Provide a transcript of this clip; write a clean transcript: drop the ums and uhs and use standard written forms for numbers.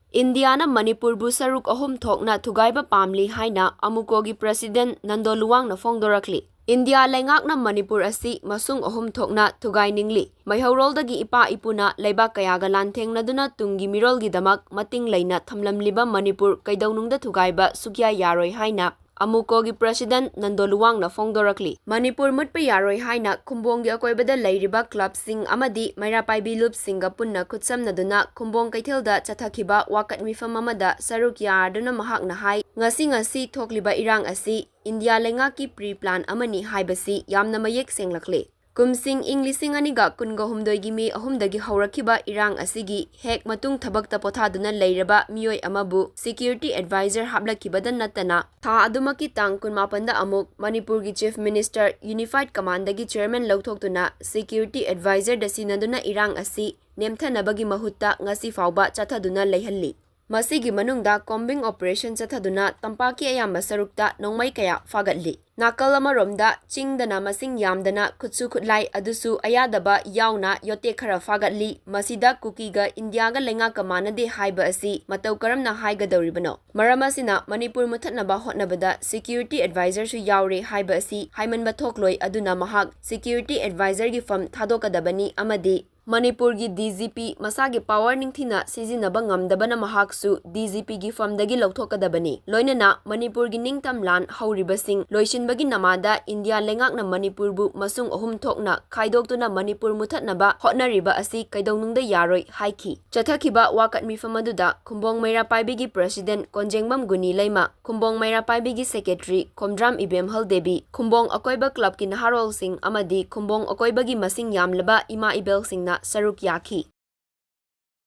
Indiana Manipur bu Saruk Ahum Thokna Thugaiba Pamli haina amukogi President Nando Luwang na fongdorakli. India lengakna Manipur asi masung Ahum Thokna Thugainingli. Maihauroldagi ipa ipuna leibak kayaga lanthengnaduna tungi mirolgi damak mating leina thamlamliba Manipur kaidaunungda Thugaiba sukya yaroi haina amukogi President Nando Luwang na fongdorakli. Manipur mutpa yaroi haina kumbongi akoibada leiriba clubsing amadi mairapaibi lupsinga punna kutsamnaduna kumbong kaithelda chathakiba wakat mifam amada saruk yarduna mahakna hai ngasi thokliba irang asi India lengaki pre-plan amani haibasi yamna mayek senglakle. Kumsing ing lising aniga kunga humdoigi mi ahumdagi haurakiba irang asigi hek matung thabakta pothaduna leiraba miyoi amabu security advisor hablakibadan natana tha adumaki tang kunmapanda amuk Manipurgi Chief Minister Unified Command dagi chairman lauthokuna security advisor dasinaduna irang asi nemthanabagi mahutta ngasi fauba chathaduna leihalli. Masigi manungda combing operation chathaduna tampaki ayamba sarukta nongmai kaya fagatli. Nakal amaromda chingdana masing yamdana kutsu kutlai adusu ayadaba yauna yote khara fagatli masida kukiga Indiaga lengaka manade haiba asi matau karamna haigadoribano. Maramasina Manipur muthatnaba hotnabada security advisor su yaure haiba asi haimanba thokloi aduna mahak security advisor gi fam thadokadabani amadi Manipurgi DGP masagi power ningthina sizinaba ngamdabana mahaksu DGP gi famdagi lauthokadabani. Loinana Manipurgi ningtamlan hauribasing loishinbagi namada India lengakna Manipurbu masung Ahum Thokna khaidoktuna Manipur muthatnaba hotnariba asi kaidaunungda yaroi haiki. Chathakiba wakat mifamaduda Kumbong Mairapaibigi President Konjengbam Guni Leima, Kumbong Mairapaibigi Secretary Komdram Ibem Haldebi, Kumbong Akoiba Club ki Naharol Singh amadi Kumbong Akoibagi masing yamlaba Ima Ibel Singh na Saruk Yaki.